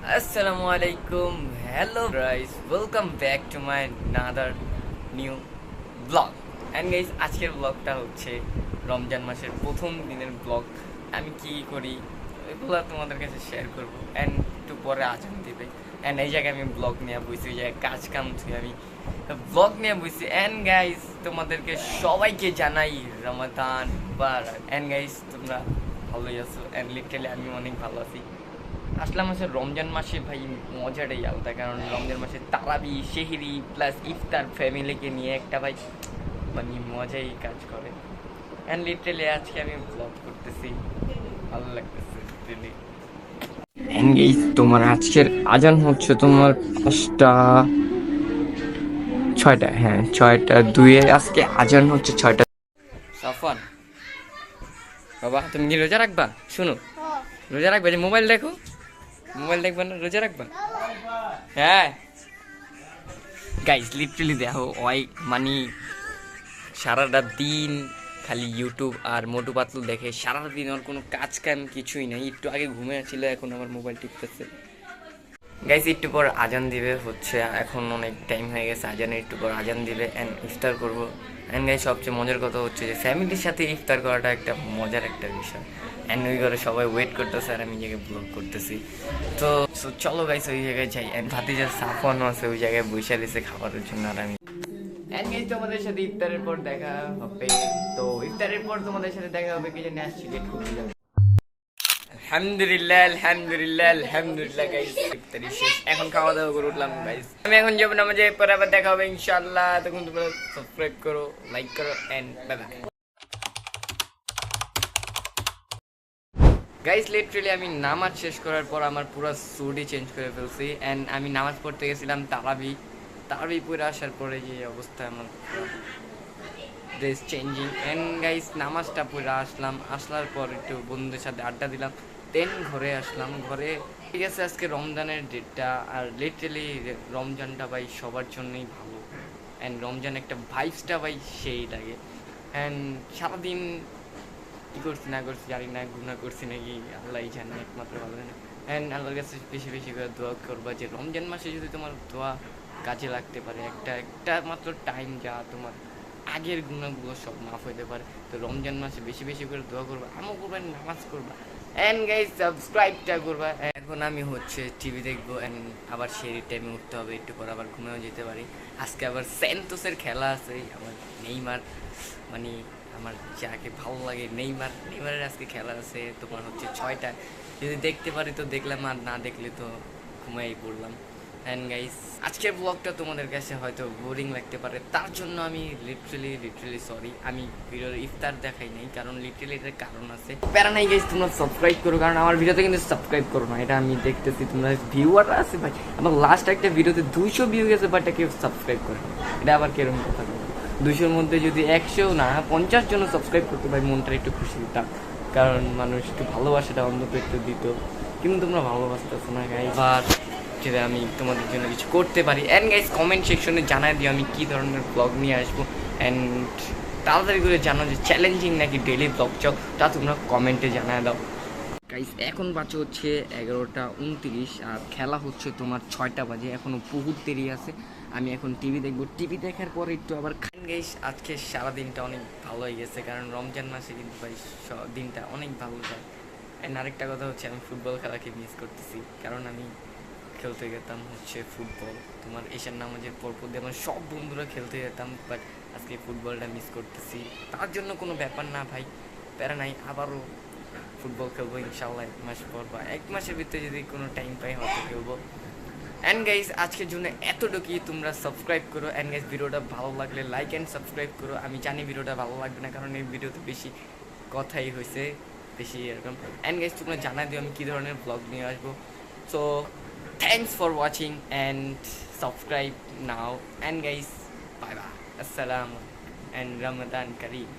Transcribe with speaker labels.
Speaker 1: Assalamualaikum. Hello guys, welcome back to my another new vlog. And guys, আজকের ব্লগটা হচ্ছে রমজান মাসের প্রথম দিনের ব্লগ। আমি কি করি এগুলো তোমাদের কাছে শেয়ার করব। অ্যান্ড একটু পরে আজান দিবে। অ্যান্ড এই জায়গায় আমি ব্লগ নিয়ে বসি, ওই জায়গায় কাজ কাম থুই আমি ব্লগ নিয়ে বসি। অ্যান্ড গাইস, তোমাদেরকে সবাইকে জানাই রমাদান মুবারক। অ্যান্ড গাইস, তোমরা ভালোই আছো। অ্যান্ড লিটারালি আমি অনেক ভালো আছি। আসলাম হচ্ছে রমজান মাসে ভাই, মজাটাই আলাদা। কারণ রমজান মাসে তারাবি সেহরি প্লাস ইফতার ফ্যামিলিকে নিয়ে একটা ভাই মানে মজাই কাজ করে। অ্যান্ড লিটারালি আজকে আমি ব্লগ করতেছি, ভালো লাগতেছে লিটারালি। অ্যান্ড গাইস, তোমার আজকের আজান হচ্ছে তোমার 6টা, হ্যাঁ 6টা 2-এ আজকে আজান হচ্ছে 6টা। সাফান বাবা, তুমি কি রোজা রাখবা? শুনো, রোজা রাখবা যে মোবাইল দেখো, মোবাইল দেখবা না, রোজা রাখবা? হ্যাঁ গাইস, লিটারালি দেখো ওই মানে সারাটা দিন খালি ইউটিউব আর মোটু পাতলু দেখে, সারাদিন ওর কোনো কাজ কাম কিছুই নাই। একটু আগে ঘুমে ছিল, এখন আমার মোবাইল টিপতেছে। গাইস, একটু পর আজান দিবে হচ্ছে, এখন অনেক টাইম হয়ে গেছে আজানের, একটু পর আজান দিবে অ্যান্ড ইফতার করবো। অ্যান্ড গাইস, সবচেয়ে মজার কথা হচ্ছে যে ফ্যামিলির সাথে ইফতার করাটা একটা মজার একটা বিষয়। অ্যান্ড ওই ঘরে সবাই ওয়েট করতেছে আর আমি জায়গায় ব্লগ করতেছি। তো চলো গাইস, ওই জায়গায় যাই। অ্যান্ড ভাতিজার সাফওয়ানও আছে ওই জায়গায় বসে দিছে খাবারের জন্য, আর আমি অ্যান্ড গাইস তোমাদের সাথে ইফতারের পর দেখা হবে। তো ইফতারের পর তোমাদের সাথে দেখা হবে কি জানি, আসছি গেট খুলে যাবে। আলহামদুলিল্লাহ আলহামদুলিল্লাহ আলহামদুলিল্লাহ গাইস, ইফতারি শেষ, এখন খাওয়া দাওয়া করে উঠলাম গাইস। আমি এখন যাবো নামাজে, পরে আবার দেখা হবে ইনশাআল্লাহ। তখন তোমরা সাবস্ক্রাইব করো, লাইক করো and bye bye guys. Literally আমি নামাজ শেষ করার পর আমার পুরো সুডি চেঞ্জ করে ফেলছি। এন্ড আমি নামাজ পড়তে গেছিলাম তারাবি পড়ে আসার পরে যে অবস্থা, আমার ড্রেস চেঞ্জিং। অ্যান্ড গাইস, নামাজটা পড়ে আসার পর একটু বন্ধুদের সাথে আড্ডা দিলাম, দেন ঘরে আসলাম। ঘরে ঠিক আছে, আজকে রমজানের ডেটটা, আর লিটারালি রমজানটা ভাই সবার জন্যই ভালো। অ্যান্ড রমজান একটা ভাইবসটা ভাই সেই লাগে। অ্যান্ড সারাদিন কী করছি না করছি জানি না, গুণা করছি নাকি আল্লাহ জানে, একমাত্র ভালো জানে। অ্যান্ড আল্লাহর কাছে বেশি বেশি করে দোয়া করবা যে রমজান মাসে যদি তোমার দোয়া কাজে লাগতে পারে, একটা মাত্র টাইম যা তোমার আগের গুণাগুলো সব মাফ হইতে পারে। তো রমজান মাসে বেশি বেশি করে দোয়া করবা, আমও করবা, নামাজ করবা, অ্যান্ড গাইস সাবস্ক্রাইবটা করবা। এখন আমি হচ্ছে টিভি দেখবো, অ্যান্ড আবার সেই টাইমে উঠতে হবে, একটু পর আবার ঘুমেও যেতে পারি। আজকে আবার সেন্টোসের খেলা আছে, আমার নেইমার মানে আমার যাকে ভালো লাগে নেইমারের আজকে খেলা আছে তোমার হচ্ছে 6টায়। যদি দেখতে পারি তো দেখলাম, আর না দেখলে তো ঘুমাই পড়লাম। অ্যান্ড গাইস, আজকের ব্লগটা তোমাদের কাছে হয়তো বোরিং লাগতে পারে, তার জন্য আমি লিটারালি সরি। আমি ভিডিওর ইফতার দেখাই নাই, কারণ লিটারালি এটার কারণ আছে। প্যারা নাই গাইস, তোমরা সাবস্ক্রাইব করো, কারণ আমার ভিডিওতে কিন্তু সাবস্ক্রাইব করো না, এটা আমি দেখতেছি। তোমরা ভিউয়ার আছে ভাই, আমার লাস্ট একটা ভিডিওতে 200 ভিউ গেছে, বাট কেউ সাবস্ক্রাইব করে না। এটা আবার কিরকম কথা, 200-র মধ্যে যদি 100 না 50 জন সাবস্ক্রাইব করতে ভাই, মনটা একটু খুশি দিতাম, কারণ মানুষ একটু ভালোবাসাটা অন্তত একটু দিত। কিন্তু তোমরা ভালোবাসতেছো না গাইস, আর যেটা আমি তোমাদের জন্য কিছু করতে পারি। অ্যান্ড গাইস, কমেন্ট সেকশনে জানাই দিও আমি কী ধরনের ব্লগ নিয়ে আসবো। অ্যান্ড তাড়াতাড়ি করে জানো যে চ্যালেঞ্জিং নাকি ডেইলি ব্লগ চাও, তা তোমরা কমেন্টে জানায় দাও গাইস। এখন বাজে হচ্ছে 11টা 29, আর খেলা হচ্ছে তোমার 6টা বাজে, এখনও বহুত দেরি আছে। আমি এখন টিভি দেখবো, টিভি দেখার পরে একটু আবার খান গাইস। আজকে সারাদিনটা অনেক ভালো হয়ে গেছে, কারণ রমজান মাসে কিন্তু ভাই দিনটা অনেক ভালো যায়। অ্যান্ড আরেকটা কথা হচ্ছে, আমি ফুটবল খেলাকে মিস করতেছি, কারণ আমি খেলতে যেতাম হচ্ছে ফুটবল তোমার এশার নামাজের পরপর দিয়ে, আমার সব বন্ধুরা খেলতে যেতাম, বাট আজকে ফুটবলটা মিস করতেছি। তার জন্য কোনো ব্যাপার না ভাই, প্যারা নাই, আবারও ফুটবল খেলবো ইনশাল্লাহ 1 মাস পর, বা 1 মাসের ভিতরে যদি কোনো টাইম পাই হয়তো খেলবো। অ্যান্ড গাইজ, আজকের জন্য এতটুকুই, তোমরা সাবস্ক্রাইব করো। অ্যান্ড গাইজ, ভিডিওটা ভালো লাগলে লাইক অ্যান্ড সাবস্ক্রাইব করো। আমি জানি ভিডিওটা ভালো লাগবে না, কারণ এই ভিডিওতে বেশি কথাই হয়েছে, বেশি এরকম। অ্যান্ড গাইজ, তোমরা জানাই দিও আমি কী ধরনের ব্লগ নিয়ে আসবো। So thanks for watching and subscribe now, and guys, bye bye, assalam and Ramadan Kareem.